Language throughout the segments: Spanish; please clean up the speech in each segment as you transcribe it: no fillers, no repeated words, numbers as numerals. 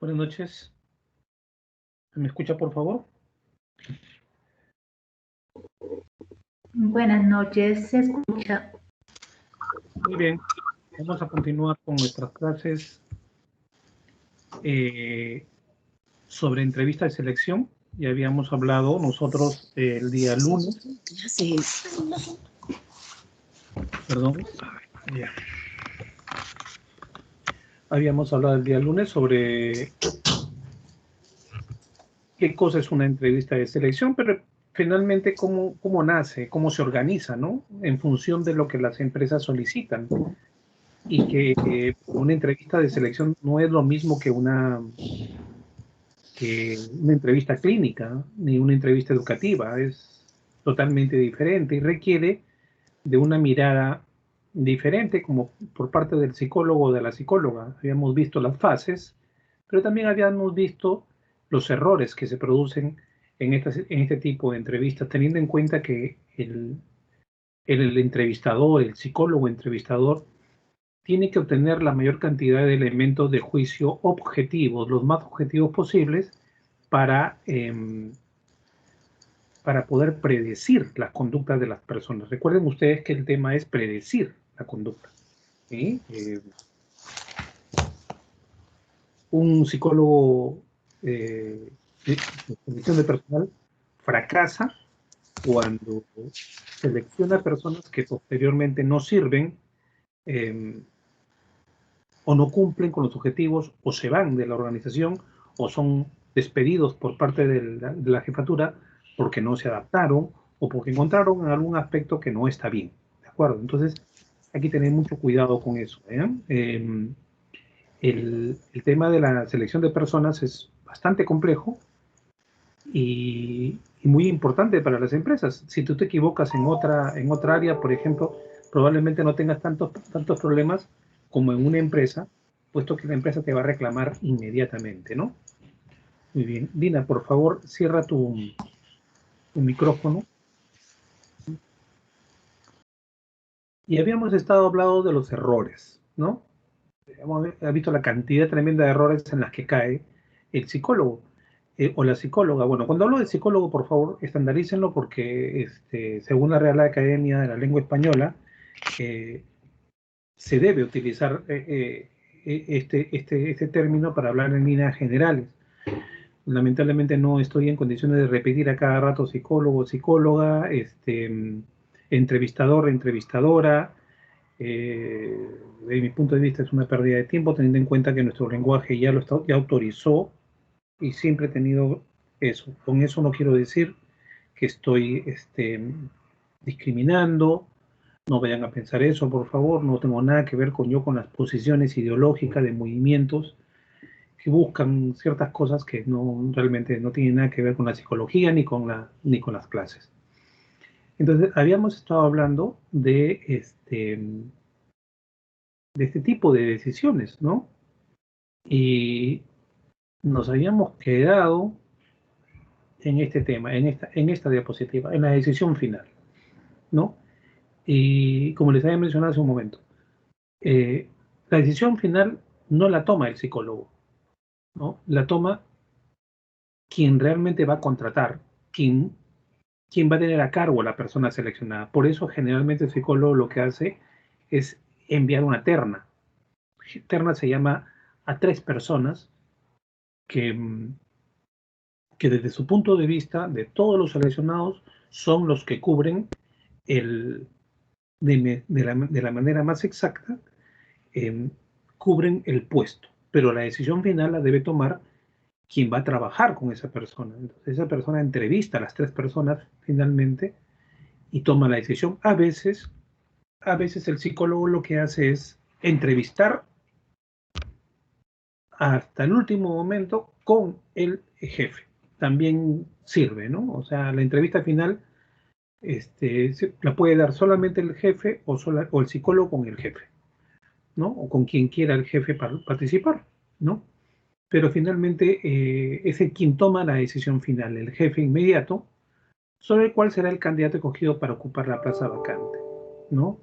Buenas noches. ¿Me escucha, por favor? Buenas noches, se escucha. Muy bien. Vamos a continuar con nuestras clases sobre entrevista de selección. Ya habíamos hablado nosotros el día lunes. Perdón. Ya. Habíamos hablado el día lunes sobre qué cosa es una entrevista de selección, pero finalmente cómo nace, cómo se organiza, ¿no? En función de lo que las empresas solicitan. Y que una entrevista de selección no es lo mismo que una entrevista clínica, ni una entrevista educativa. Es totalmente diferente y requiere de una mirada diferente, como por parte del psicólogo o de la psicóloga. Habíamos visto las fases, pero también habíamos visto los errores que se producen en este tipo de entrevistas, teniendo en cuenta que el entrevistador, el psicólogo entrevistador, tiene que obtener la mayor cantidad de elementos de juicio objetivos, los más objetivos posibles, para poder predecir las conductas de las personas. Recuerden ustedes que el tema es predecir la conducta. ¿Sí? Un psicólogo de selección de personal fracasa cuando selecciona personas que posteriormente no sirven o no cumplen con los objetivos o se van de la organización o son despedidos por parte de la jefatura porque no se adaptaron o porque encontraron algún aspecto que no está bien. ¿De acuerdo? Entonces, hay que tener mucho cuidado con eso. El tema de la selección de personas es bastante complejo y muy importante para las empresas. Si tú te equivocas en otra área, por ejemplo, probablemente no tengas tantos problemas como en una empresa, puesto que la empresa te va a reclamar inmediatamente, ¿no? Muy bien. Dina, por favor, cierra tu micrófono. Y habíamos estado hablando de los errores, ¿no? Hemos visto la cantidad tremenda de errores en las que cae el psicólogo o la psicóloga. Bueno, cuando hablo de psicólogo, por favor, estandarícenlo porque según la Real Academia de la Lengua Española, se debe utilizar este término para hablar en líneas generales. Lamentablemente no estoy en condiciones de repetir a cada rato psicólogo, psicóloga, entrevistador, entrevistadora. Desde mi punto de vista es una pérdida de tiempo, teniendo en cuenta que nuestro lenguaje ya autorizó y siempre he tenido eso. Con eso no quiero decir que estoy discriminando. No vayan a pensar eso, por favor. No tengo nada que ver con las posiciones ideológicas de movimientos que buscan ciertas cosas que realmente no tienen nada que ver con la psicología ni con las clases. Entonces, habíamos estado hablando de este tipo de decisiones, ¿no? Y nos habíamos quedado en este tema, en esta diapositiva, en la decisión final, ¿no? Y como les había mencionado hace un momento, la decisión final no la toma el psicólogo, ¿no? La toma quien realmente va a contratar, quien va a tener a cargo a la persona seleccionada. Por eso generalmente el psicólogo lo que hace es enviar una terna. Terna se llama a 3 personas que desde su punto de vista, de todos los seleccionados, son los que cubren de la manera más exacta, cubren el puesto. Pero la decisión final la debe tomar quien va a trabajar con esa persona. Entonces, esa persona entrevista a las 3 personas finalmente y toma la decisión. A veces el psicólogo lo que hace es entrevistar hasta el último momento con el jefe. También sirve, ¿no? O sea, la entrevista final la puede dar solamente el jefe o el psicólogo con el jefe, ¿no? O con quien quiera el jefe participar, ¿no? Pero finalmente es el quien toma la decisión final, el jefe inmediato, sobre el cual será el candidato escogido para ocupar la plaza vacante, ¿no?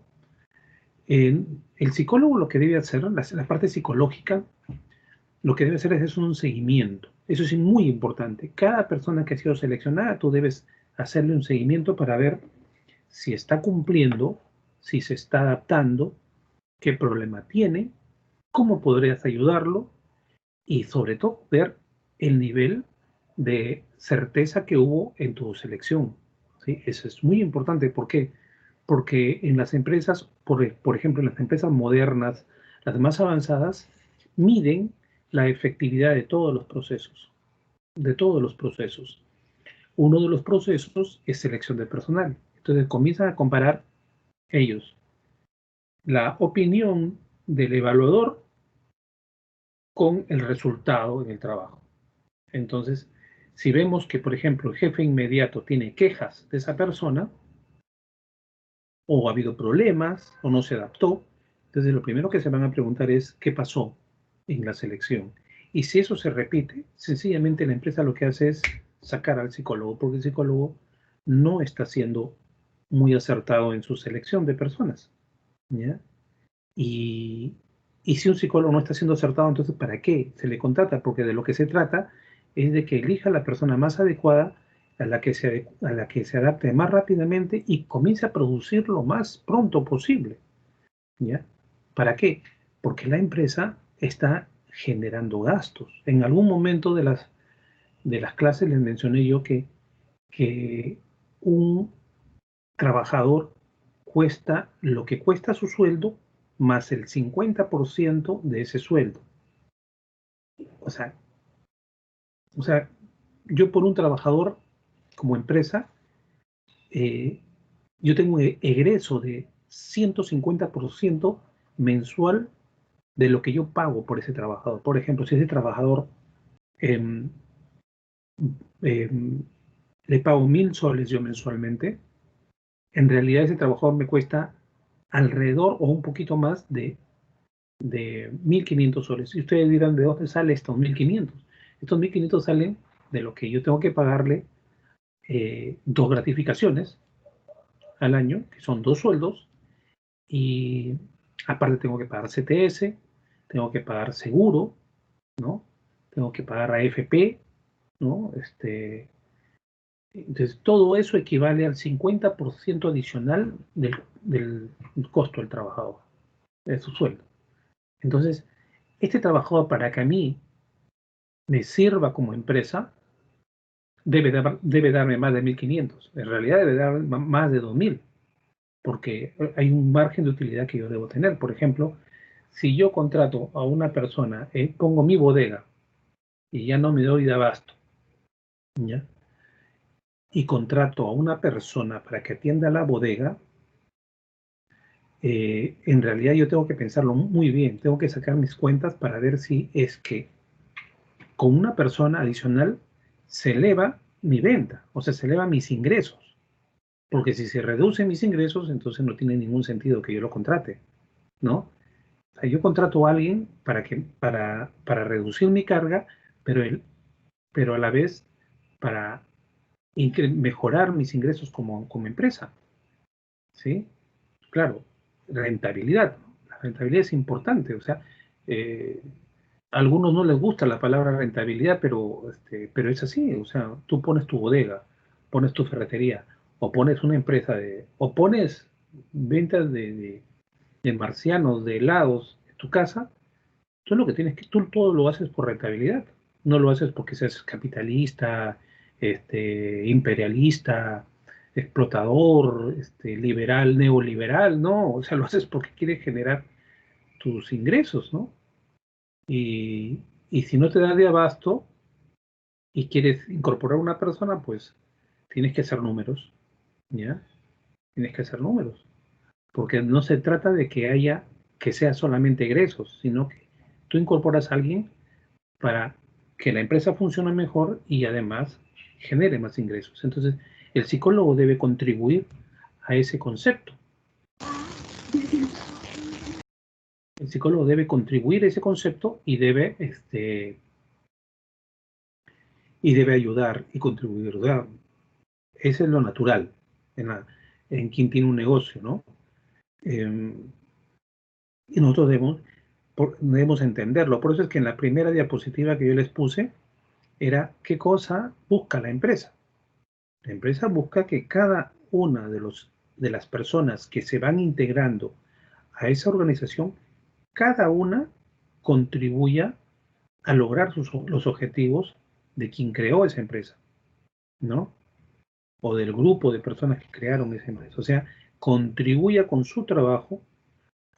El psicólogo lo que debe hacer, la parte psicológica, lo que debe hacer es un seguimiento. Eso es muy importante. Cada persona que ha sido seleccionada, tú debes hacerle un seguimiento para ver si está cumpliendo, si se está adaptando, qué problema tiene, cómo podrías ayudarlo y sobre todo ver el nivel de certeza que hubo en tu selección. ¿Sí? Eso es muy importante. ¿Por qué? Porque en las empresas, por ejemplo, en las empresas modernas, las más avanzadas, miden la efectividad de todos los procesos, de todos los procesos. Uno de los procesos es selección de personal. Entonces comienzan a comparar ellos la opinión del evaluador con el resultado en el trabajo. Entonces, si vemos que, por ejemplo, el jefe inmediato tiene quejas de esa persona, o ha habido problemas, o no se adaptó, entonces lo primero que se van a preguntar es qué pasó en la selección. Y si eso se repite, sencillamente la empresa lo que hace es sacar al psicólogo, porque el psicólogo no está siendo muy acertado en su selección de personas. ¿Ya? Y, y si un psicólogo no está siendo acertado, entonces ¿para qué se le contrata? Porque de lo que se trata es de que elija la persona más adecuada a la que se adapte más rápidamente y comience a producir lo más pronto posible. ¿Ya? ¿Para qué? Porque la empresa está generando gastos. En algún momento de las clases les mencioné yo que un trabajador cuesta lo que cuesta su sueldo más el 50% de ese sueldo. O sea, o sea, yo por un trabajador como empresa, eh, yo tengo un egreso de 150% mensual de lo que yo pago por ese trabajador. Por ejemplo, si ese trabajador eh, eh, le pago 1.000 soles yo mensualmente, en realidad ese trabajador me cuesta alrededor o un poquito más de 1.500 soles. Y ustedes dirán, ¿de dónde sale estos 1.500? Estos 1.500 salen de lo que yo tengo que pagarle dos gratificaciones al año, que son dos sueldos, y aparte tengo que pagar CTS, tengo que pagar seguro, ¿no? Tengo que pagar AFP, ¿no? Entonces, todo eso equivale al 50% adicional del costo del trabajador, de su sueldo. Entonces, este trabajador, para que a mí me sirva como empresa, debe darme más de 1.500. En realidad debe dar más de 2.000, porque hay un margen de utilidad que yo debo tener. Por ejemplo, si yo contrato a una persona, pongo mi bodega y ya no me doy de abasto, ¿ya? Y contrato a una persona para que atienda la bodega, en realidad yo tengo que pensarlo muy bien, tengo que sacar mis cuentas para ver si es que con una persona adicional se eleva mi venta, o sea, se elevan mis ingresos. Porque si se reducen mis ingresos, entonces no tiene ningún sentido que yo lo contrate, ¿no? O sea, yo contrato a alguien para reducir mi carga, pero, pero a la vez para mejorar mis ingresos como empresa, ¿sí? Claro, rentabilidad, ¿no? La rentabilidad es importante, o sea, eh, a algunos no les gusta la palabra rentabilidad, pero es así, o sea, tú pones tu bodega, pones tu ferretería, o pones una empresa o pones ventas de marcianos, de helados en tu casa, tú lo que tienes que, tú todo lo haces por rentabilidad, no lo haces porque seas capitalista, imperialista, explotador, liberal, neoliberal, no, o sea, lo haces porque quieres generar tus ingresos, ¿no? Y, y si no te da de abasto y quieres incorporar una persona, pues tienes que hacer números, ¿ya? Tienes que hacer números, porque no se trata de que sea solamente egresos, sino que tú incorporas a alguien para que la empresa funcione mejor y además genere más ingresos. Entonces, el psicólogo debe contribuir a ese concepto. El psicólogo debe contribuir a ese concepto y debe ayudar y contribuir. O sea, ese es lo natural en quien tiene un negocio, ¿no? Eh, y nosotros debemos debemos entenderlo. Por eso es que en la primera diapositiva que yo les puse era qué cosa busca la empresa. La empresa busca que cada una de las personas que se van integrando a esa organización, cada una contribuya a lograr los objetivos de quien creó esa empresa, ¿no? O del grupo de personas que crearon esa empresa. O sea, contribuya con su trabajo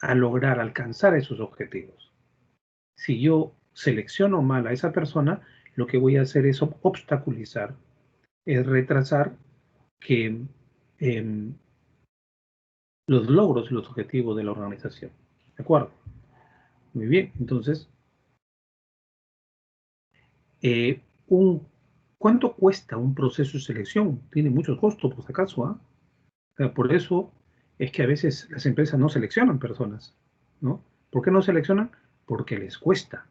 a lograr alcanzar esos objetivos. Si yo selecciono mal a esa persona, lo que voy a hacer es obstaculizar, es retrasar que eh, los logros y los objetivos de la organización. ¿De acuerdo? Muy bien, entonces, eh, ¿cuánto cuesta un proceso de selección? Tiene muchos costos, por si acaso, ¿ah? O sea, por eso es que a veces las empresas no seleccionan personas, ¿no? ¿Por qué no seleccionan? Porque les cuesta,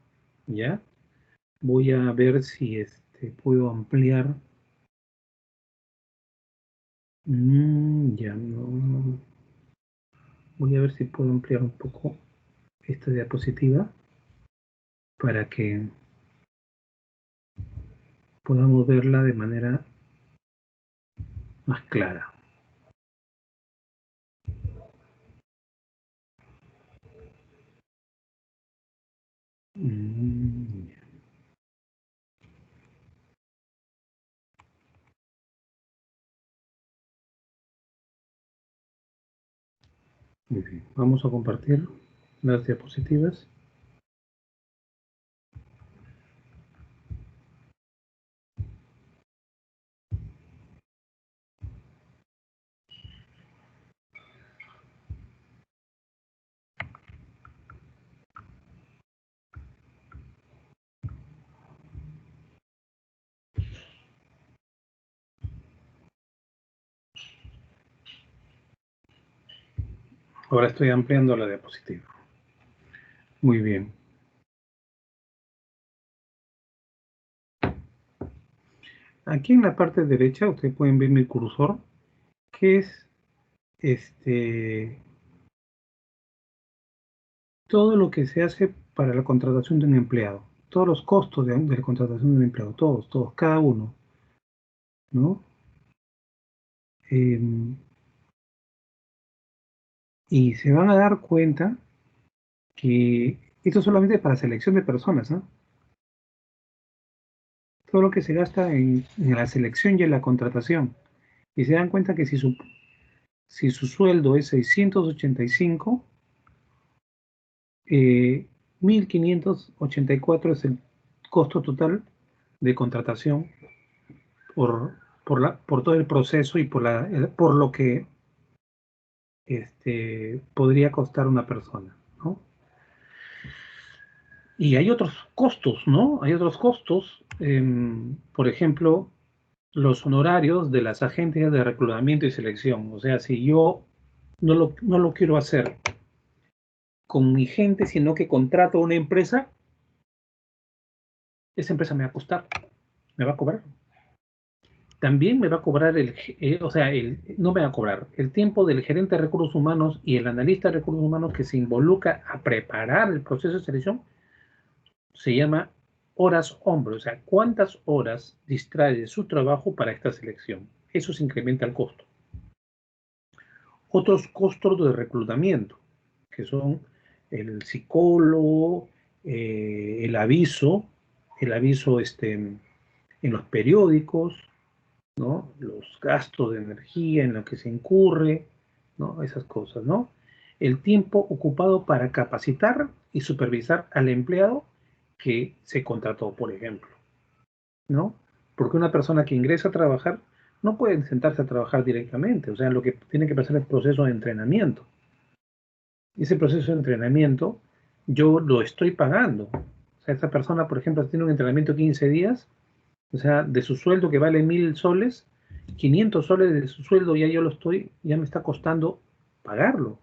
¿ya? Voy a ver si puedo ampliar. Ya no. Voy a ver si puedo ampliar un poco esta diapositiva para que podamos verla de manera más clara. Ya. Muy bien, vamos a compartir las diapositivas. Ahora estoy ampliando la diapositiva. Muy bien. Aquí en la parte derecha ustedes pueden ver mi cursor, que es todo lo que se hace para la contratación de un empleado. Todos los costos de la contratación de un empleado. Todos, cada uno, ¿no? Y se van a dar cuenta que esto solamente es para selección de personas, ¿no? Todo lo que se gasta en la selección y en la contratación. Y se dan cuenta que si su sueldo es 685, 1.584 es el costo total de contratación por todo el proceso y por lo que podría costar una persona, ¿no? Y hay otros costos, ¿no? Hay otros costos, por ejemplo, los honorarios de las agencias de reclutamiento y selección. O sea, si yo no lo quiero hacer con mi gente, sino que contrato a una empresa, esa empresa me va a costar, me va a cobrar. También me va a cobrar no me va a cobrar el tiempo del gerente de recursos humanos y el analista de recursos humanos que se involucra a preparar el proceso de selección, se llama horas hombre, o sea, cuántas horas distrae de su trabajo para esta selección. Eso se incrementa el costo. Otros costos de reclutamiento, que son el psicólogo, el aviso en los periódicos, ¿no? Los gastos de energía en los que se incurre, ¿no? Esas cosas, ¿no? El tiempo ocupado para capacitar y supervisar al empleado que se contrató, por ejemplo, ¿no? Porque una persona que ingresa a trabajar no puede sentarse a trabajar directamente, o sea, lo que tiene que pasar es el proceso de entrenamiento. Y ese proceso de entrenamiento yo lo estoy pagando. O sea, esta persona, por ejemplo, tiene un entrenamiento de 15 días, o sea, de su sueldo que vale 1.000 soles, 500 soles de su sueldo ya me está costando pagarlo.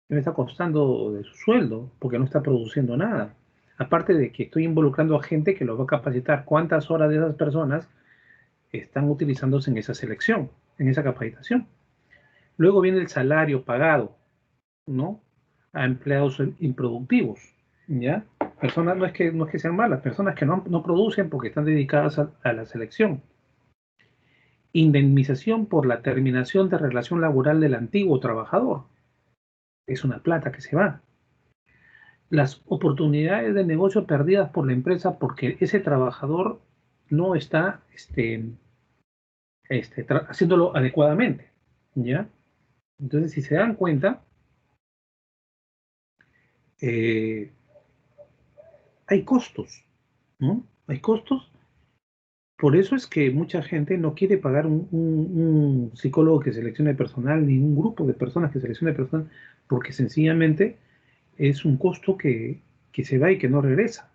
Ya me está costando de su sueldo porque no está produciendo nada. Aparte de que estoy involucrando a gente que lo va a capacitar. ¿Cuántas horas de esas personas están utilizándose en esa selección, en esa capacitación? Luego viene el salario pagado, ¿no? A empleados improductivos. ¿ya? Personas no es que sean malas, personas que no producen porque están dedicadas a la selección. Indemnización por la terminación de relación laboral del antiguo trabajador. Es una plata que se va. Las oportunidades de negocio perdidas por la empresa porque ese trabajador no está haciéndolo adecuadamente, ¿ya? Entonces, si se dan cuenta, eh, hay costos, ¿no? Hay costos. Por eso es que mucha gente no quiere pagar un psicólogo que seleccione personal, ni un grupo de personas que seleccione personal, porque sencillamente es un costo que se va y que no regresa,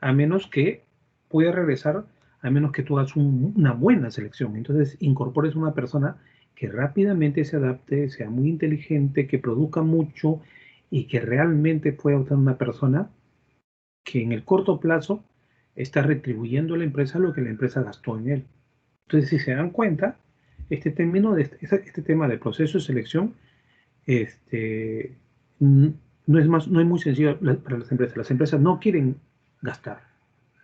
a menos que pueda regresar, a menos que tú hagas una buena selección. Entonces, incorpores una persona que rápidamente se adapte, sea muy inteligente, que produzca mucho y que realmente pueda obtener una persona que en el corto plazo está retribuyendo a la empresa lo que la empresa gastó en él. Entonces, si se dan cuenta, este tema de proceso de selección este, no es no es muy sencillo para las empresas. Las empresas no quieren gastar,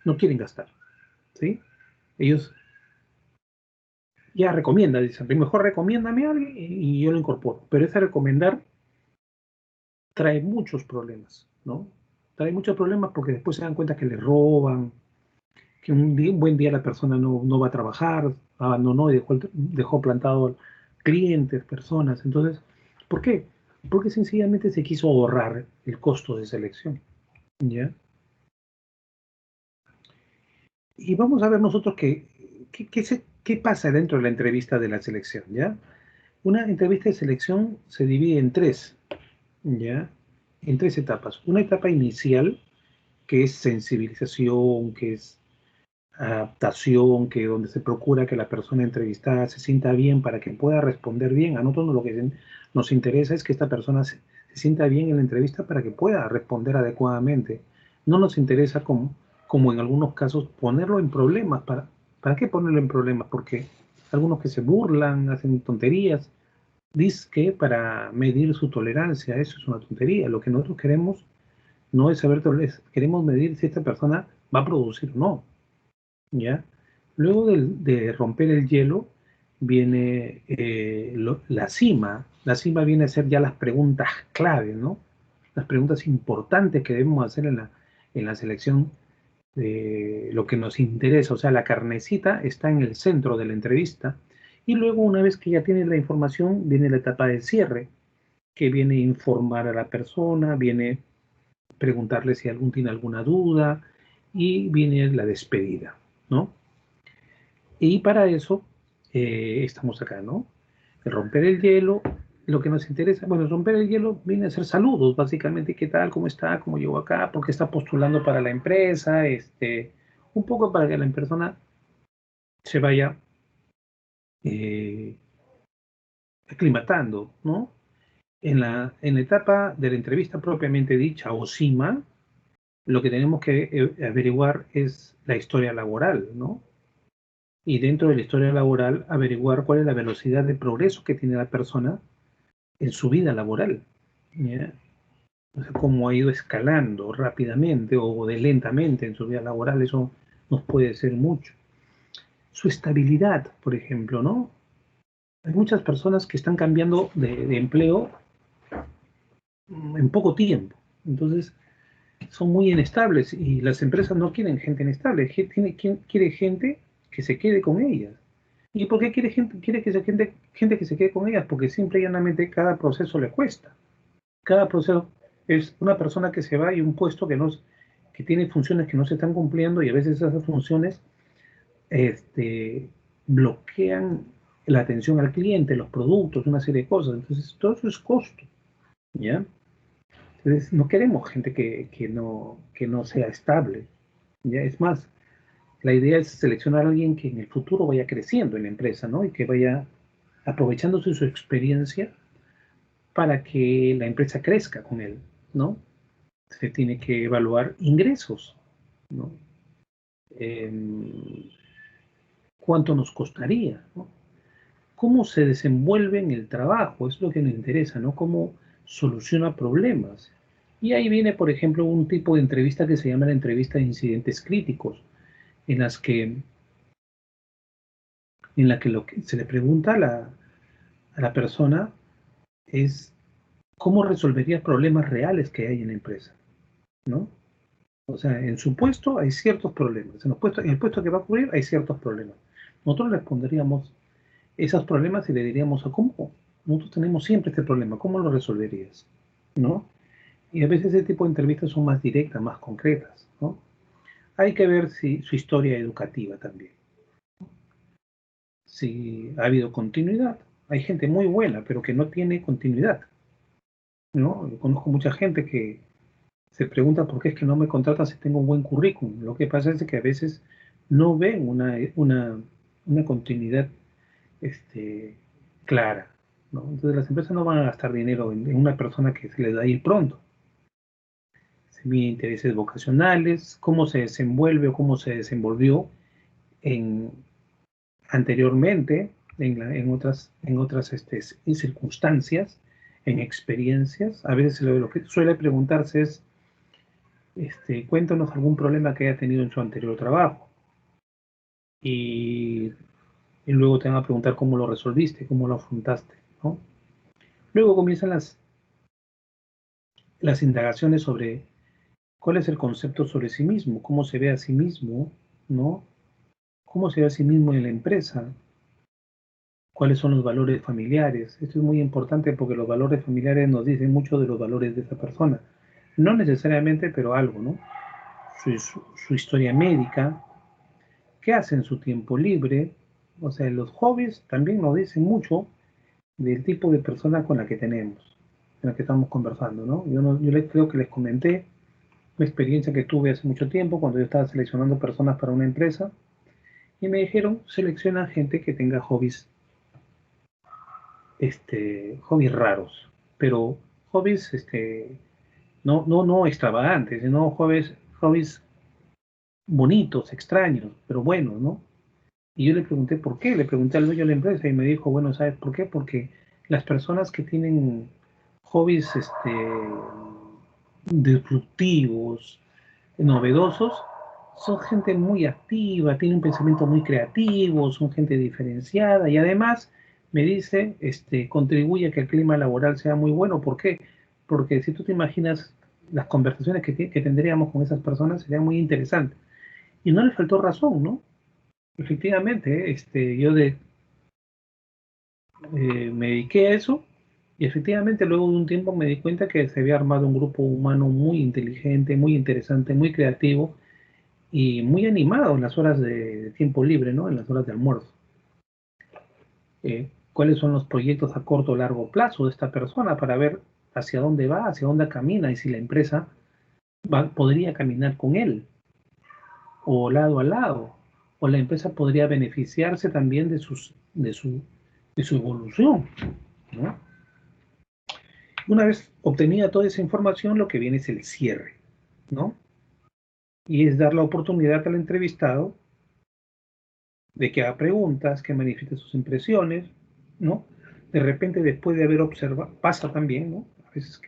no quieren gastar, ¿sí? Ellos ya recomiendan, dicen, mejor recomiéndame a alguien y yo lo incorporo. Pero ese recomendar trae muchos problemas, ¿no? Trae muchos problemas porque después se dan cuenta que le roban, que un buen día la persona no va a trabajar, abandonó y dejó plantado clientes, personas. Entonces, ¿por qué? Porque sencillamente se quiso ahorrar el costo de selección, ¿ya? Y vamos a ver nosotros qué pasa dentro de la entrevista de la selección, ¿ya? Una entrevista de selección se divide en tres, ¿ya? En tres etapas. Una etapa inicial, que es sensibilización, que es adaptación, que donde se procura que la persona entrevistada se sienta bien para que pueda responder bien. A nosotros lo que nos interesa es que esta persona se sienta bien en la entrevista para que pueda responder adecuadamente. No nos interesa como en algunos casos ponerlo en problemas. ¿Para qué ponerlo en problemas? Porque algunos que se burlan, hacen tonterías, dicen que para medir su tolerancia, eso es una tontería. Lo que nosotros queremos no es saber tolerancia, queremos medir si esta persona va a producir o no. ¿Ya? Luego de romper el hielo viene la cima. La cima viene a ser ya las preguntas clave, ¿no? Las preguntas importantes que debemos hacer en la selección de lo que nos interesa. O sea, la carnecita está en el centro de la entrevista. Y luego, una vez que ya tienes la información, viene la etapa de cierre, que viene a informar a la persona, viene preguntarle si algún tiene alguna duda y viene la despedida, ¿no? Y para eso estamos acá, ¿no? El romper el hielo, lo que nos interesa, bueno, romper el hielo viene a ser saludos, básicamente, ¿qué tal? ¿Cómo está? ¿Cómo llegó acá? ¿Por qué está postulando para la empresa? Un poco para que la persona se vaya eh, aclimatando, ¿no? En la etapa de la entrevista propiamente dicha o CIMA, lo que tenemos que averiguar es la historia laboral, ¿no? Y dentro de la historia laboral, averiguar cuál es la velocidad de progreso que tiene la persona en su vida laboral, ¿ya? O sea, cómo ha ido escalando rápidamente o de lentamente en su vida laboral, eso nos puede decir mucho. Su estabilidad, por ejemplo, ¿no? Hay muchas personas que están cambiando de empleo en poco tiempo, entonces son muy inestables y las empresas no quieren gente inestable, quiere gente que se quede con ellas. ¿Y por qué quiere que gente que se quede con ellas? Porque simple y llanamente cada proceso le cuesta. Cada proceso es una persona que se va y un puesto que tiene funciones que no se están cumpliendo y a veces esas funciones bloquean la atención al cliente, los productos, una serie de cosas. Entonces, todo eso es costo, ¿ya? Entonces, no queremos gente que no sea estable, ¿ya? Es más, la idea es seleccionar a alguien que en el futuro vaya creciendo en la empresa, ¿no? Y que vaya aprovechándose de su experiencia para que la empresa crezca con él, ¿no? Se tiene que evaluar ingresos, ¿no? Eh, ¿Cuánto nos costaría, ¿no? ¿Cómo se desenvuelve en el trabajo? Es lo que nos interesa, ¿no? ¿Cómo soluciona problemas? Y ahí viene, por ejemplo, un tipo de entrevista que se llama la entrevista de incidentes críticos, en las que, en la que lo que se le pregunta a la persona es cómo resolvería problemas reales que hay en la empresa, ¿no? O sea, en su puesto hay ciertos problemas, en el puesto que va a cubrir hay ciertos problemas. Nosotros le pondríamos esos problemas y le diríamos, ¿a cómo? Nosotros tenemos siempre este problema, ¿cómo lo resolverías? ¿No? Y a veces ese tipo de entrevistas son más directas, más concretas, ¿no? Hay que ver si su historia educativa también, si ha habido continuidad. Hay gente muy buena, pero que no tiene continuidad, ¿no? Yo conozco mucha gente que se pregunta por qué es que no me contratan si tengo un buen currículum. Lo que pasa es que a veces no ven una continuidad este, clara, ¿no? Entonces las empresas no van a gastar dinero en una persona que se les da a ir pronto. Se mide intereses vocacionales, cómo se desenvuelve o cómo se desenvolvió en, anteriormente en otras en circunstancias, en experiencias. A veces lo que suele preguntarse es, cuéntanos algún problema que haya tenido en su anterior trabajo. Y, y luego te van a preguntar cómo lo resolviste, cómo lo afrontaste, ¿no? Luego comienzan las indagaciones sobre cuál es el concepto sobre sí mismo, cómo se ve a sí mismo, ¿no? Cómo se ve a sí mismo en la empresa, cuáles son los valores familiares. Esto es muy importante porque los valores familiares nos dicen mucho de los valores de esa persona. No necesariamente, pero algo, ¿no? Su historia médica, qué hace en su tiempo libre. O sea, los hobbies también nos dicen mucho del tipo de persona con la que tenemos, con la que estamos conversando, ¿no? Creo que les comenté una experiencia que tuve hace mucho tiempo cuando yo estaba seleccionando personas para una empresa y me dijeron, selecciona gente que tenga hobbies raros, pero hobbies, no extravagantes, sino hobbies bonitos, extraños, pero buenos, ¿no? Y yo le pregunté por qué, le pregunté al dueño de la empresa y me dijo, bueno, ¿sabes por qué? Porque las personas que tienen hobbies, disruptivos, novedosos, son gente muy activa, tienen un pensamiento muy creativo, son gente diferenciada y además me dice, contribuye a que el clima laboral sea muy bueno. ¿Por qué? Porque si tú te imaginas las conversaciones que tendríamos con esas personas serían muy interesantes. Y no le faltó razón, ¿no? Efectivamente, me dediqué a eso y efectivamente luego de un tiempo me di cuenta que se había armado un grupo humano muy inteligente, muy interesante, muy creativo y muy animado en las horas de tiempo libre, ¿no? En las horas de almuerzo. ¿Cuáles son los proyectos a corto o largo plazo de esta persona para ver hacia dónde va, hacia dónde camina y si la empresa podría caminar con él o lado a lado? O la empresa podría beneficiarse también de su evolución, ¿no? Una vez obtenida toda esa información, lo que viene es el cierre, ¿no? Y es dar la oportunidad al entrevistado de que haga preguntas, que manifieste sus impresiones, ¿no? De repente, después de haber observado, pasa también, ¿no? A veces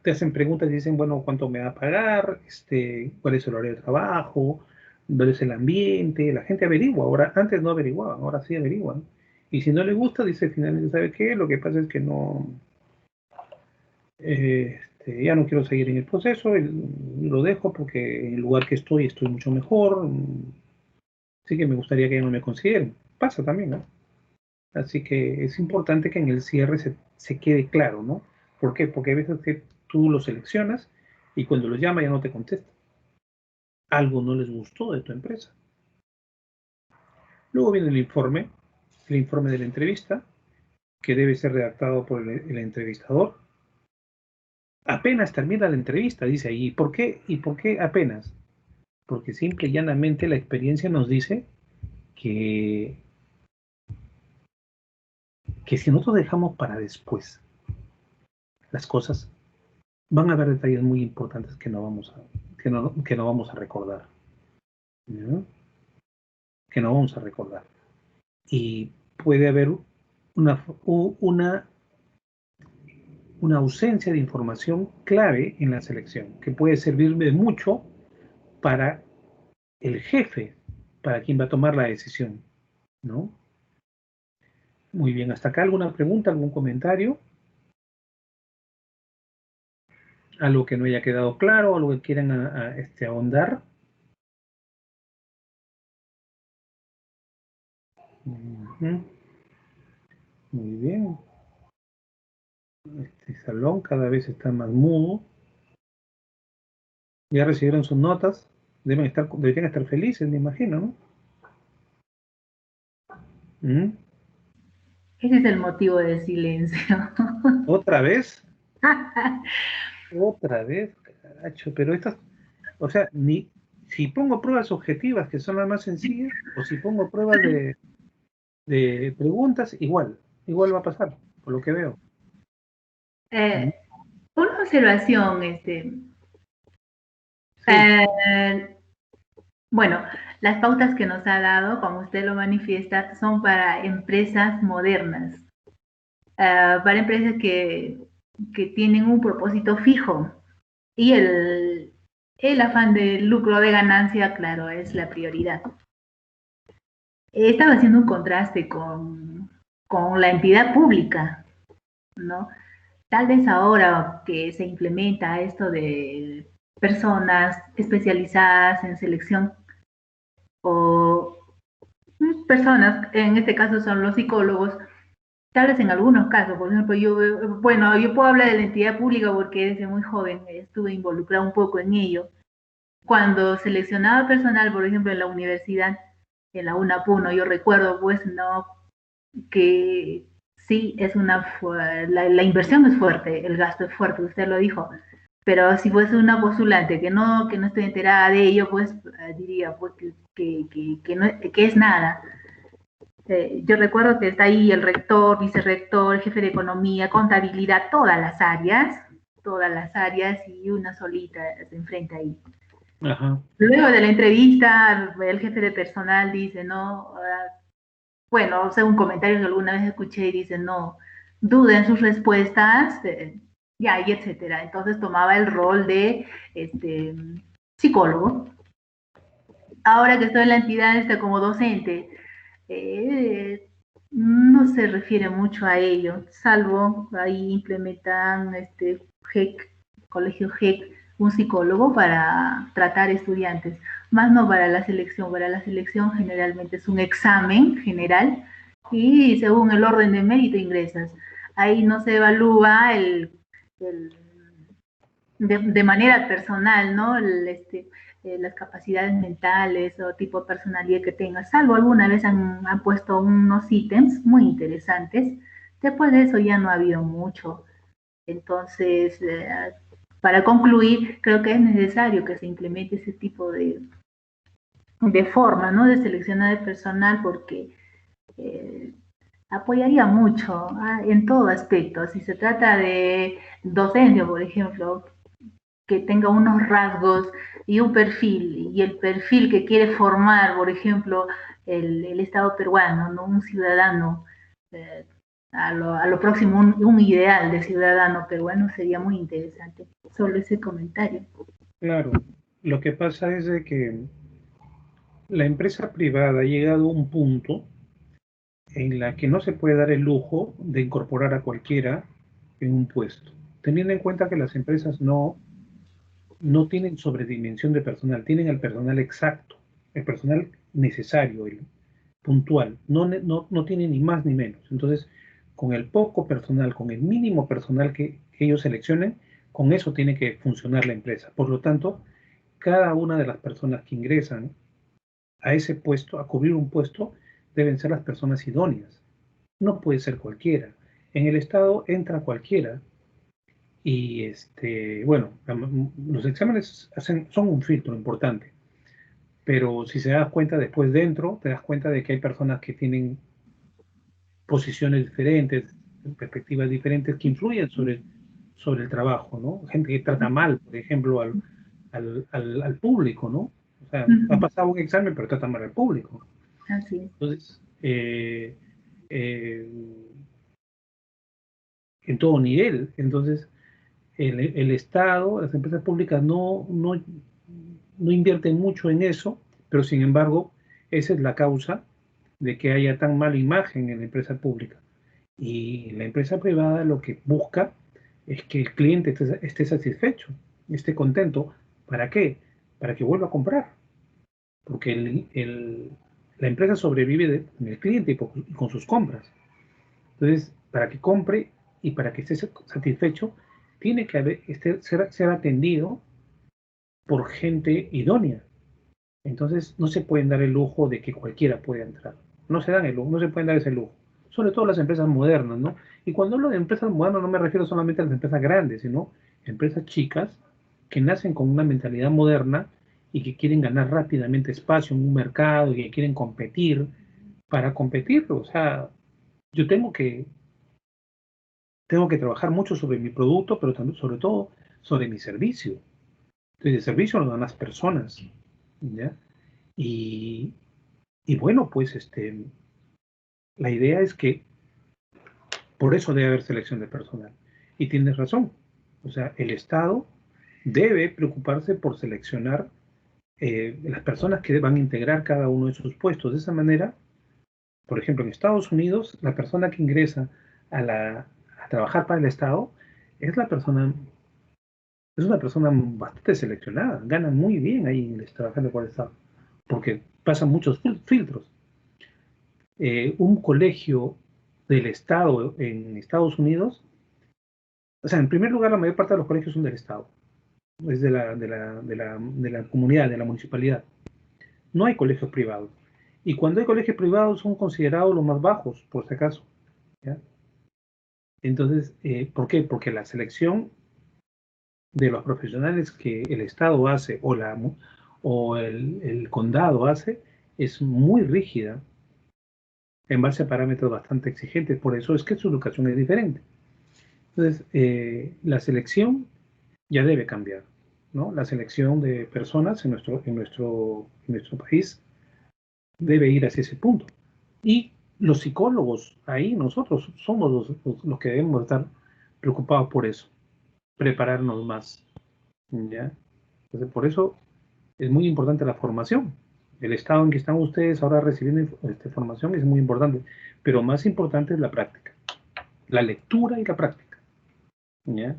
te hacen preguntas y dicen, bueno, ¿cuánto me va a pagar? ¿Cuál es el horario de trabajo? ¿Cuál es el ambiente? La gente averigua, ahora, antes no averiguaban, ahora sí averiguan. Y si no le gusta, dice finalmente, ¿sabe qué? Lo que pasa es que no, ya no quiero seguir en el proceso, lo dejo porque en el lugar que estoy mucho mejor, así que me gustaría que no me consideren. Pasa también, ¿no? Así que es importante que en el cierre se quede claro, ¿no? ¿Por qué? Porque a veces que tú lo seleccionas y cuando los llama ya no te contesta. Algo no les gustó de tu empresa. Luego viene el informe de la entrevista, que debe ser redactado por el entrevistador. Apenas termina la entrevista, dice ahí. ¿Por qué? ¿Y por qué apenas? Porque simple y llanamente la experiencia nos dice que, que si nosotros dejamos para después las cosas, van a haber detalles muy importantes que no vamos a recordar, ¿no? Que no vamos a recordar. Y puede haber una, una, una ausencia de información clave en la selección, que puede servirme mucho para el jefe, para quien va a tomar la decisión, ¿no? Muy bien, hasta acá alguna pregunta, algún comentario, algo que no haya quedado claro, algo que quieran ahondar. Ujú. Muy bien. Este salón cada vez está más mudo. Ya recibieron sus notas. Deberían estar felices, me imagino, ¿no? ¿Mm? Ese es el motivo del silencio. ¿Otra vez? Otra vez, caracho, pero estas, o sea, ni si pongo pruebas objetivas, que son las más sencillas, o si pongo pruebas de preguntas, igual va a pasar, por lo que veo. Eh, ¿Mm? una observación, Sí, bueno, las pautas que nos ha dado, como usted lo manifiesta, son para empresas modernas, para empresas que tienen un propósito fijo y el afán de lucro, de ganancia, claro, es la prioridad. Estaba haciendo un contraste con la entidad pública, ¿no? Tal vez ahora que se implementa esto de personas especializadas en selección o personas, en este caso son los psicólogos, tal vez en algunos casos, por ejemplo, yo puedo hablar de la entidad pública porque desde muy joven estuve involucrada un poco en ello. Cuando seleccionaba personal, por ejemplo, en la universidad, en la UNAPUNO, yo recuerdo, pues, no, que sí, la inversión es fuerte, el gasto es fuerte, usted lo dijo, pero si fuese una postulante que no estoy enterada de ello, pues diría pues, que es nada. Yo recuerdo que está ahí el rector, vicerrector, jefe de economía, contabilidad, todas las áreas y una solita se enfrenta ahí. ajá, Luego de la entrevista, el jefe de personal dice, no, bueno, o sea, un comentario que alguna vez escuché y dice, no, duden sus respuestas, ya, y etcétera. Entonces tomaba el rol de psicólogo. Ahora que estoy en la entidad como docente, no se refiere mucho a ello, salvo ahí implementan GEC, colegio GEC, un psicólogo para tratar estudiantes, más no para la selección. Para la selección generalmente es un examen general y según el orden de mérito ingresas. Ahí no se evalúa de manera personal, ¿no? Las capacidades mentales o tipo de personalidad que tengas, salvo alguna vez han puesto unos ítems muy interesantes. Después de eso ya no ha habido mucho. Entonces, para concluir, creo que es necesario que se implemente ese tipo de forma, ¿no? De seleccionar el personal porque eh, apoyaría mucho en todo aspecto. Si se trata de docencia, por ejemplo, que tenga unos rasgos y un perfil, y el perfil que quiere formar, por ejemplo, el Estado peruano, ¿no? Un ciudadano, eh, a lo próximo, un ideal de ciudadano peruano sería muy interesante. Solo ese comentario. claro. Lo que pasa es de que la empresa privada ha llegado a un punto en la que no se puede dar el lujo de incorporar a cualquiera en un puesto, teniendo en cuenta que las empresas no tienen sobredimensión de personal, tienen el personal exacto, el personal necesario, el puntual, no tienen ni más ni menos. Entonces, con el poco personal, con el mínimo personal que ellos seleccionen, con eso tiene que funcionar la empresa. Por lo tanto, cada una de las personas que ingresan a ese puesto, a cubrir un puesto, deben ser las personas idóneas. No puede ser cualquiera. En el Estado entra cualquiera y bueno, los exámenes son un filtro importante, pero si se das cuenta después dentro, te das cuenta de que hay personas que tienen posiciones diferentes, perspectivas diferentes que influyen sobre el trabajo, ¿no? Gente que trata mal, por ejemplo, al público, ¿no? O sea, ha pasado un examen, pero trata mal al público. Así es. Entonces, eh, en todo nivel. Entonces, el Estado, las empresas públicas no invierten mucho en eso, pero sin embargo, esa es la causa de que haya tan mala imagen en la empresa pública. Y la empresa privada lo que busca es que el cliente esté satisfecho, esté contento. ¿Para qué? Para que vuelva a comprar. Porque la empresa sobrevive del cliente y con sus compras. Entonces, para que compre y para que esté satisfecho, tiene que ser atendido por gente idónea. Entonces, no se pueden dar el lujo de que cualquiera pueda entrar. No se dan el lujo, no se pueden dar ese lujo. Sobre todo las empresas modernas, ¿no? Y cuando hablo de empresas modernas no me refiero solamente a las empresas grandes, sino empresas chicas que nacen con una mentalidad moderna y que quieren ganar rápidamente espacio en un mercado y que quieren competir para competir. O sea, yo tengo que trabajar mucho sobre mi producto, pero también, sobre todo, sobre mi servicio. Entonces, el servicio lo dan las personas, ¿ya? Y, y bueno, pues la idea es que por eso debe haber selección de personal. Y tienes razón. O sea, el Estado debe preocuparse por seleccionar las personas que van a integrar cada uno de sus puestos. De esa manera, por ejemplo, en Estados Unidos, la persona que ingresa a trabajar para el Estado es la persona es una persona bastante seleccionada, gana muy bien ahí trabajando por el Estado, porque pasan muchos filtros. Un colegio del Estado en Estados Unidos, o sea, en primer lugar, la mayor parte de los colegios son del Estado, es de la comunidad, de la municipalidad. No hay colegios privados. Y cuando hay colegios privados son considerados los más bajos, por si acaso. ¿Ya? Entonces, ¿por qué? Porque la selección de los profesionales que el Estado hace o el condado hace es muy rígida en base a parámetros bastante exigentes. Por eso es que su educación es diferente. Entonces, la selección ya debe cambiar, ¿no? La selección de personas en nuestro país debe ir hacia ese punto. Y los psicólogos, ahí nosotros somos los que debemos estar preocupados por eso, prepararnos más, ¿ya? Entonces, por eso es muy importante la formación. El estado en que están ustedes ahora recibiendo formación es muy importante, pero más importante es la práctica, la lectura y la práctica. ¿Ya?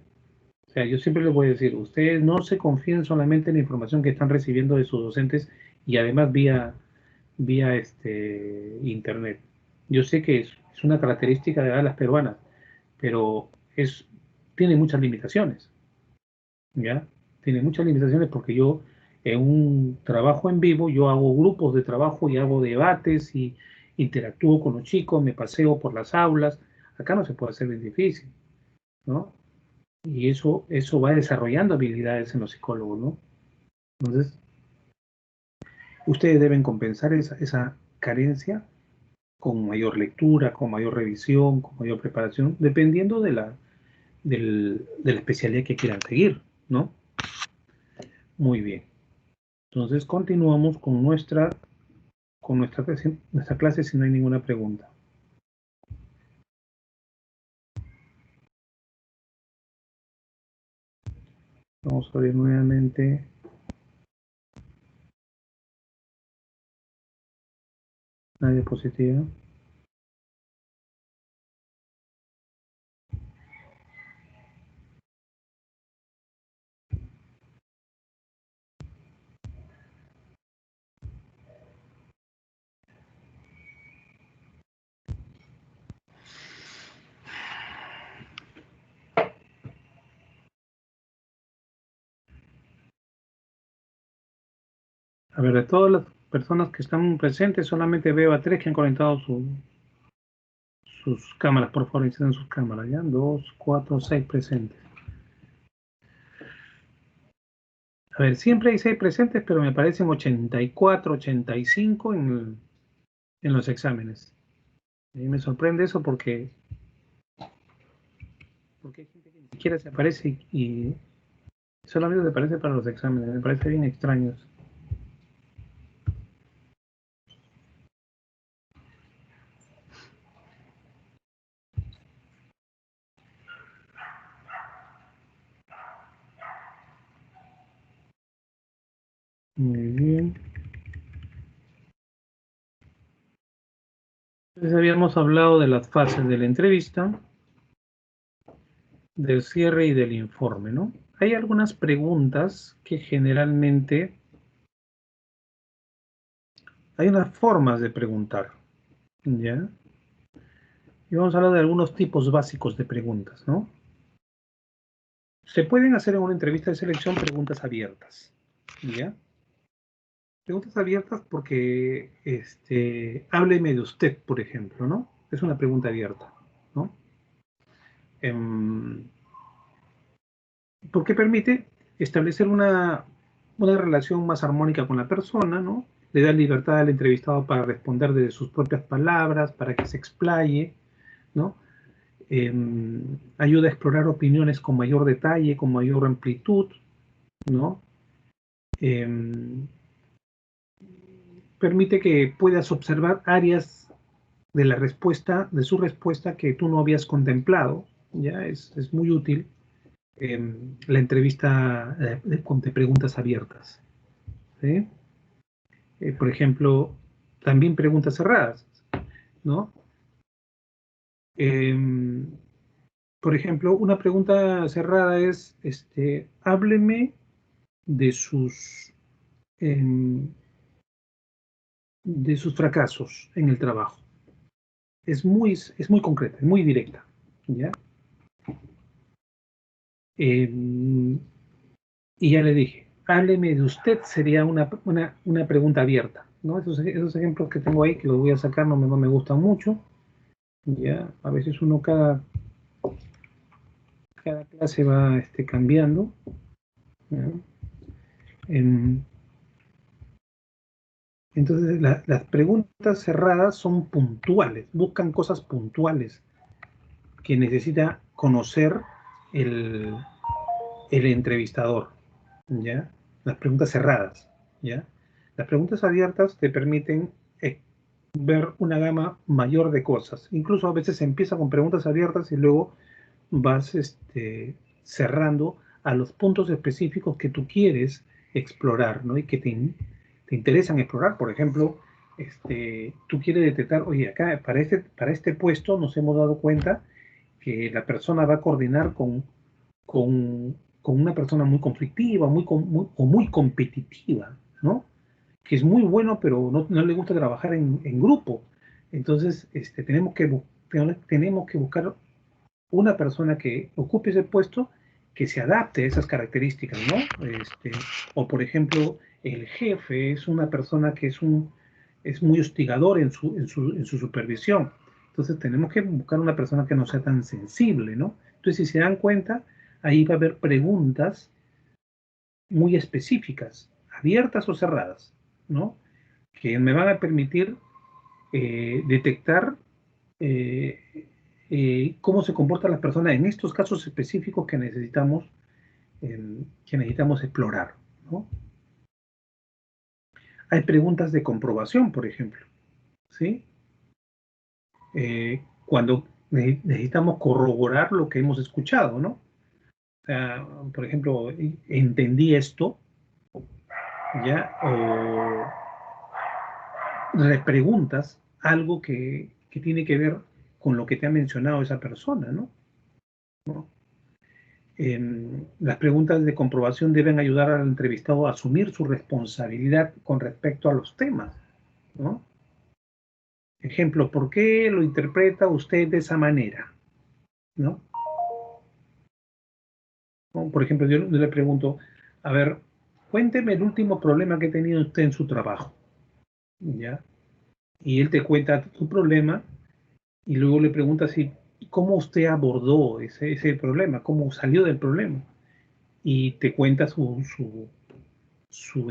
O sea, yo siempre les voy a decir, ustedes no se confíen solamente en la información que están recibiendo de sus docentes y además vía internet. Yo sé que es una característica de las peruanas, pero tiene muchas limitaciones. ¿Ya? Tiene muchas limitaciones porque yo en un trabajo en vivo, yo hago grupos de trabajo y hago debates y interactúo con los chicos, me paseo por las aulas. Acá no se puede hacer, es difícil, ¿no? Y eso va desarrollando habilidades en los psicólogos, ¿no? Entonces, ustedes deben compensar esa carencia con mayor lectura, con mayor revisión, con mayor preparación, dependiendo de la especialidad que quieran seguir, ¿no? Muy bien. Entonces, continuamos con nuestra clase si no hay ninguna pregunta. Vamos a abrir nuevamente la diapositiva. A ver, de todas las personas que están presentes, solamente veo a 3 que han conectado sus cámaras. Por favor, enciendan sus cámaras, ¿ya? 2, 4, 6 presentes. A ver, siempre hay 6 presentes, pero me parecen 84, 85 en los exámenes. A mí me sorprende eso porque hay gente que ni siquiera se aparece y solamente se aparece para los exámenes. Me parece bien extraño eso. Muy bien. Entonces habíamos hablado de las fases de la entrevista, del cierre y del informe, ¿no? Hay algunas preguntas que generalmente hay unas formas de preguntar, ¿ya? Y vamos a hablar de algunos tipos básicos de preguntas, ¿no? Se pueden hacer en una entrevista de selección preguntas abiertas, ¿ya? Preguntas abiertas porque, hábleme de usted, por ejemplo, ¿no? Es una pregunta abierta, ¿no? Em, Porque permite establecer una relación más armónica con la persona, ¿no? Le da libertad al entrevistado para responder desde sus propias palabras, para que se explaye, ¿no? Ayuda a explorar opiniones con mayor detalle, con mayor amplitud, ¿no? Eh, Permite que puedas observar áreas de la respuesta, de su respuesta que tú no habías contemplado, ¿ya? Es muy útil la entrevista de preguntas abiertas, ¿sí? Por ejemplo, también preguntas cerradas, ¿no? Eh, por ejemplo, una pregunta cerrada es, hábleme de em, de sus fracasos en el trabajo. Es muy concreta, es muy directa, ¿ya? Eh, y ya le dije, hábleme de usted sería una pregunta abierta, ¿no? Esos ejemplos que tengo ahí, que los voy a sacar, no me gustan mucho, ¿ya? A veces uno cada clase va cambiando, ¿ya? En- entonces, las preguntas cerradas son puntuales, buscan cosas puntuales que necesita conocer el, el entrevistador, ¿ya? Las preguntas cerradas, ¿ya? Las preguntas abiertas te permiten ver una gama mayor de cosas. Incluso a veces se empieza con preguntas abiertas y luego vas cerrando a los puntos específicos que tú quieres explorar, ¿no? Y que te interesan explorar. Por ejemplo, tú quieres detectar, oye, acá para este puesto nos hemos dado cuenta que la persona va a coordinar con una persona muy conflictiva, o muy competitiva, ¿no? Que es muy bueno, pero no le gusta trabajar en grupo. Entonces, tenemos que buscar una persona que ocupe ese puesto que se adapte a esas características, ¿no? O por ejemplo, el jefe es una persona que es muy hostigador en su supervisión. Entonces tenemos que buscar una persona que no sea tan sensible, ¿no? Entonces, si se dan cuenta, ahí va a haber preguntas muy específicas, abiertas o cerradas, ¿no? Que me van a permitir detectar eh, cómo se comportan las personas en estos casos específicos que necesitamos explorar, ¿no? Hay preguntas de comprobación, por ejemplo, ¿sí? Cuando necesitamos corroborar lo que hemos escuchado, ¿no? O sea, por ejemplo, entendí esto, ¿ya? O le preguntas algo que tiene que ver con lo que te ha mencionado esa persona, ¿no? ¿No? Las preguntas de comprobación deben ayudar al entrevistado a asumir su responsabilidad con respecto a los temas, ¿no? Ejemplo, ¿por qué lo interpreta usted de esa manera? ¿No? ¿No? Por ejemplo, yo le pregunto, a ver, cuénteme el último problema que ha tenido usted en su trabajo, ¿ya? Y él te cuenta tu problema y luego le pregunta si, cómo usted abordó ese problema, cómo salió del problema. Y te cuenta su, su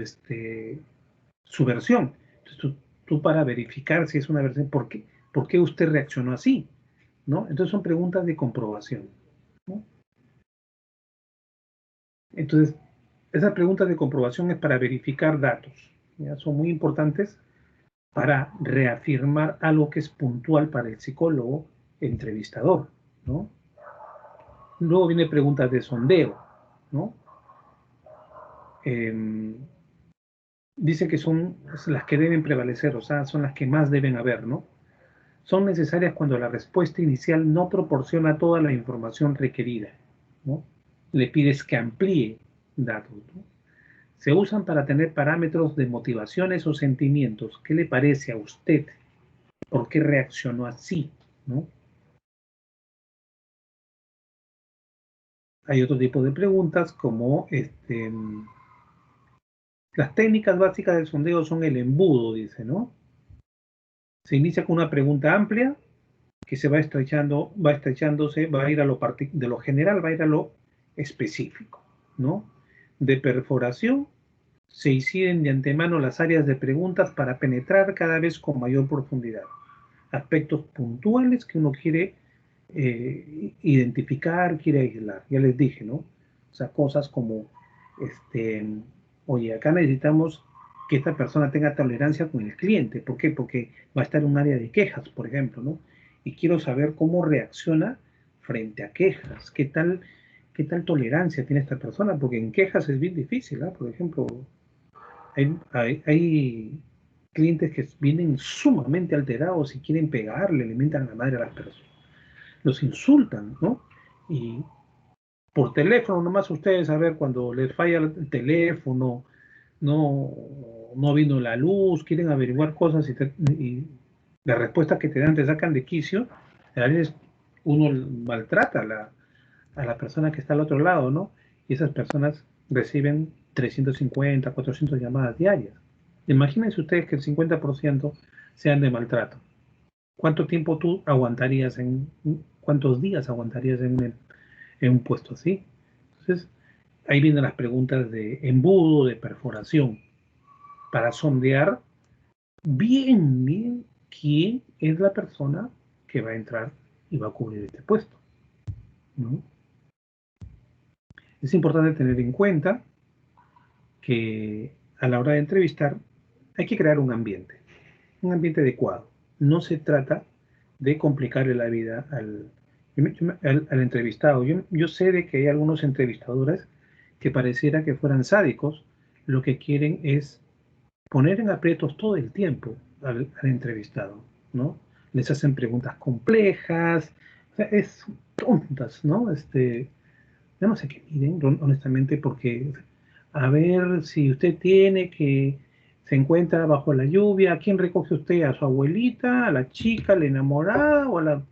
versión. Entonces tú para verificar si es una versión, por qué usted reaccionó así? ¿No? Entonces son preguntas de comprobación, ¿no? Entonces, esas preguntas de comprobación es para verificar datos, ¿ya? Son muy importantes para reafirmar algo que es puntual para el psicólogo entrevistador, ¿no? Luego viene preguntas de sondeo, ¿no? Eh, dice que son las que deben prevalecer, o sea, son las que más deben haber, ¿no? Son necesarias cuando la respuesta inicial no proporciona toda la información requerida, ¿no? Le pides que amplíe datos, ¿no? Se usan para tener parámetros de motivaciones o sentimientos. ¿Qué le parece a usted? ¿Por qué reaccionó así? ¿No? Hay otro tipo de preguntas como las técnicas básicas del sondeo son el embudo, dice, ¿no? Se inicia con una pregunta amplia que se va estrechando, va estrechándose, va a ir a de lo general, va a ir a lo específico, ¿no? De perforación se inciden de antemano las áreas de preguntas para penetrar cada vez con mayor profundidad. Aspectos puntuales que uno quiere identificar, quiere aislar. Ya les dije, ¿no? O sea, cosas como, oye, acá necesitamos que esta persona tenga tolerancia con el cliente. ¿Por qué? Porque va a estar en un área de quejas, por ejemplo, ¿no? Y quiero saber cómo reacciona frente a quejas. Qué tal tolerancia tiene esta persona? Porque en quejas es bien difícil, ¿ah? Por ejemplo, hay clientes que vienen sumamente alterados y quieren pegarle, le mientan a la madre a las personas. Los insultan, ¿no? Y por teléfono, nomás ustedes a ver cuando les falla el teléfono, no, no vino la luz, quieren averiguar cosas y la respuesta que te dan te sacan de quicio, a veces uno maltrata a la persona que está al otro lado, ¿no? Y esas personas reciben 350, 400 llamadas diarias. Imagínense ustedes que el 50% sean de maltrato. ¿Cuánto tiempo tú aguantarías cuántos días aguantarías en un puesto así? Entonces, ahí vienen las preguntas de embudo, de perforación, para sondear bien quién es la persona que va a entrar y va a cubrir este puesto, ¿no? Es importante tener en cuenta que a la hora de entrevistar hay que crear un ambiente adecuado. No se trata de complicarle la vida al entrevistado. Yo sé de que hay algunos entrevistadores que pareciera que fueran sádicos, lo que quieren es poner en aprietos todo el tiempo al entrevistado, ¿no? Les hacen preguntas complejas, o sea, es tontas, ¿no? Yo no sé qué piden, honestamente, porque a ver si usted tiene que se encuentra bajo la lluvia, ¿a quién recoge usted? ¿A su abuelita? ¿A la chica, la enamorada? ¿O a la...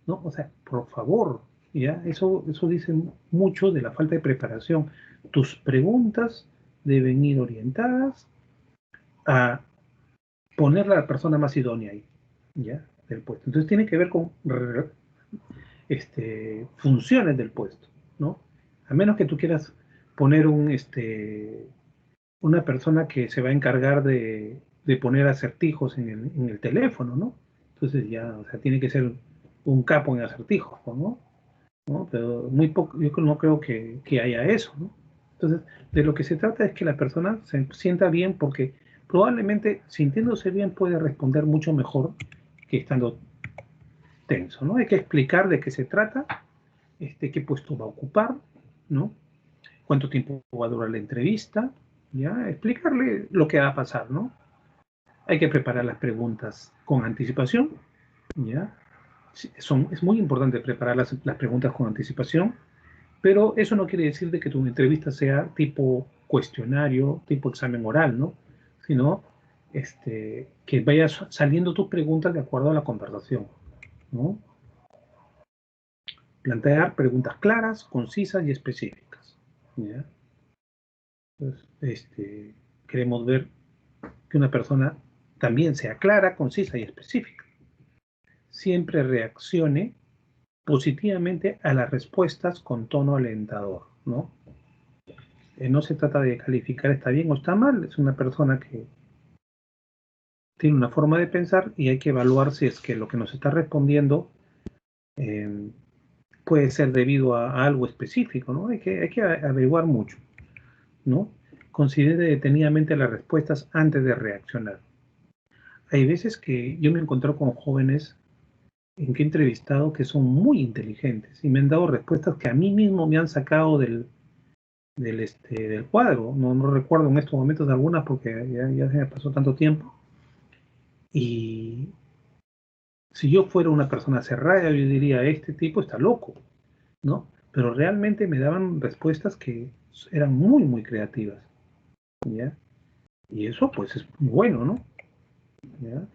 No, o sea, por favor, ¿ya? Eso dice mucho de la falta de preparación. Tus preguntas deben ir orientadas a poner a la persona más idónea ahí, ¿ya? Del puesto. Entonces tiene que ver con funciones del puesto, ¿no? A menos que tú quieras poner una persona que se va a encargar de poner acertijos en el teléfono, ¿no? Entonces ya, o sea, tiene que ser un capo en acertijos, ¿no? ¿No? Pero muy poco, yo no creo que haya eso, ¿no? Entonces, de lo que se trata es que la persona se sienta bien porque probablemente sintiéndose bien puede responder mucho mejor que estando tenso, ¿no? Hay que explicar de qué se trata, qué puesto va a ocupar, ¿no? Cuánto tiempo va a durar la entrevista, ¿ya? Explicarle lo que va a pasar, ¿no? Hay que preparar las preguntas con anticipación, ¿ya? Es muy importante preparar las preguntas con anticipación, pero eso no quiere decir de que tu entrevista sea tipo cuestionario, tipo examen oral, ¿no? Sino que vayas saliendo tus preguntas de acuerdo a la conversación, ¿no? Plantear preguntas claras, concisas y específicas, ¿ya? Entonces, queremos ver que una persona también sea clara, concisa y específica. Siempre reaccione positivamente a las respuestas con tono alentador, ¿no? No se trata de calificar está bien o está mal, es una persona que tiene una forma de pensar y hay que evaluar si es que lo que nos está respondiendo eh, puede ser debido a algo específico, ¿no? Hay que averiguar mucho, ¿no? Considere detenidamente las respuestas antes de reaccionar. Hay veces que yo me he encontrado con jóvenes en que he entrevistado que son muy inteligentes y me han dado respuestas que a mí mismo me han sacado del cuadro. No recuerdo en estos momentos de algunas porque ya se me pasó tanto tiempo. Y si yo fuera una persona cerrada, yo diría, este tipo está loco, ¿no? Pero realmente me daban respuestas que eran muy, muy creativas, ¿ya? Y eso, pues, es bueno, ¿no? ¿Ya?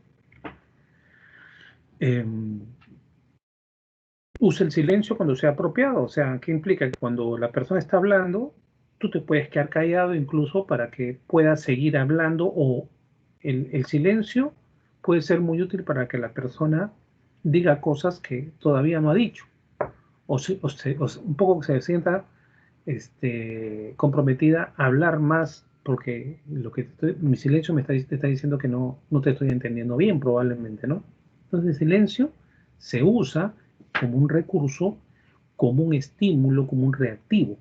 Usa el silencio cuando sea apropiado, o sea, ¿qué implica? Que cuando la persona está hablando, tú te puedes quedar callado incluso para que puedas seguir hablando, o el silencio puede ser muy útil para que la persona diga cosas que todavía no ha dicho, un poco que se sienta comprometida a hablar más, porque mi silencio te está diciendo que no te estoy entendiendo bien, probablemente, ¿no? Entonces el silencio se usa como un recurso, como un estímulo, como un reactivo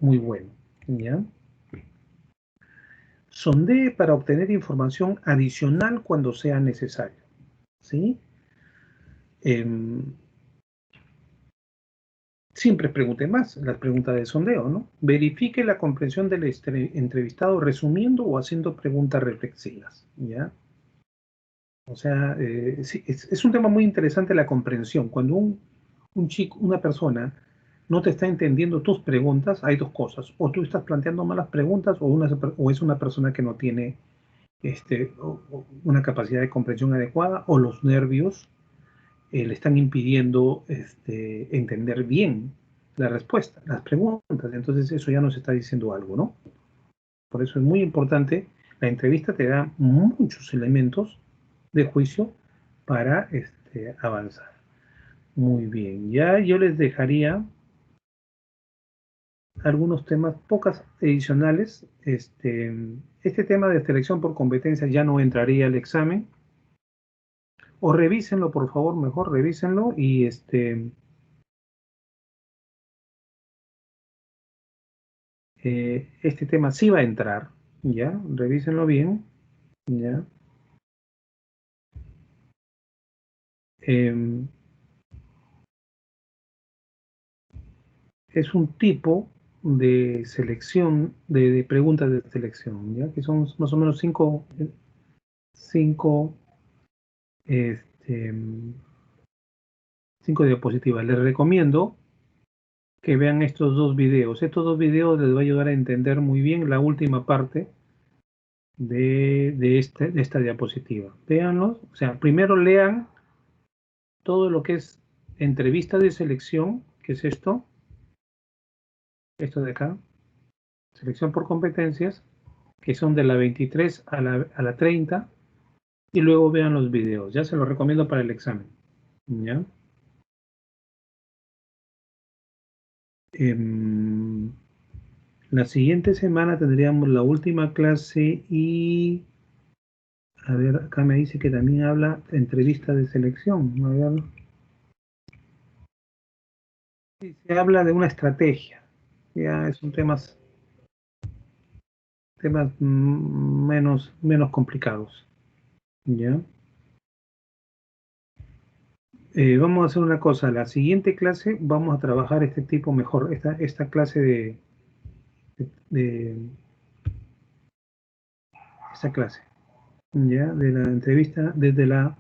muy bueno, ¿ya? Sondee para obtener información adicional cuando sea necesario, ¿sí? Siempre pregunte más, las preguntas de sondeo, ¿no? Verifique la comprensión del entrevistado resumiendo o haciendo preguntas reflexivas, ¿ya? O sea, sí, es un tema muy interesante la comprensión. Cuando un chico, una persona no te está entendiendo tus preguntas, hay dos cosas. O tú estás planteando malas preguntas, o es una persona que no tiene una capacidad de comprensión adecuada, o los nervios le están impidiendo entender bien la respuesta, las preguntas. Entonces eso ya nos está diciendo algo, ¿no? Por eso es muy importante. La entrevista te da muchos elementos de juicio para avanzar. Muy bien, ya yo les dejaría algunos temas, pocas adicionales. Este tema de selección por competencia ya no entraría al examen. O revísenlo, por favor, mejor revísenlo y este tema sí va a entrar, ¿ya? Revísenlo bien, ¿ya? Eh, es un tipo de selección, de preguntas de selección, ¿ya? Que son más o menos cinco, este, cinco diapositivas. Les recomiendo que vean estos dos videos. Estos dos videos les va a ayudar a entender muy bien la última parte de esta diapositiva. Véanlos, o sea, primero lean todo lo que es entrevista de selección, que es esto de acá, selección por competencias, que son de la 23 a la 30, y luego vean los videos. Ya se los recomiendo para el examen. ¿Ya? La siguiente semana tendríamos la última clase y, a ver, acá me dice que también habla de entrevista de selección. A ver. Sí, se habla de una estrategia. Ya son temas menos complicados. ¿Ya? Vamos a hacer una cosa, la siguiente clase vamos a trabajar este tipo mejor, esta clase de esta clase, ya, de la entrevista desde la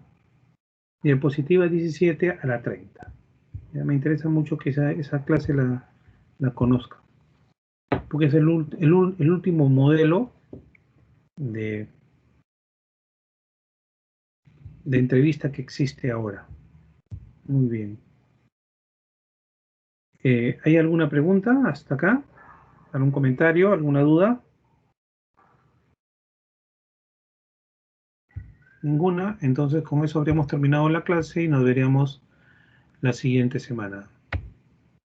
diapositiva 17 a la 30. Ya me interesa mucho que esa clase la conozca, porque es el último modelo de, de entrevista que existe ahora. Muy bien. ¿Hay alguna pregunta hasta acá? ¿Algún comentario? ¿Alguna duda? Ninguna. Entonces con eso habríamos terminado la clase y nos veríamos la siguiente semana.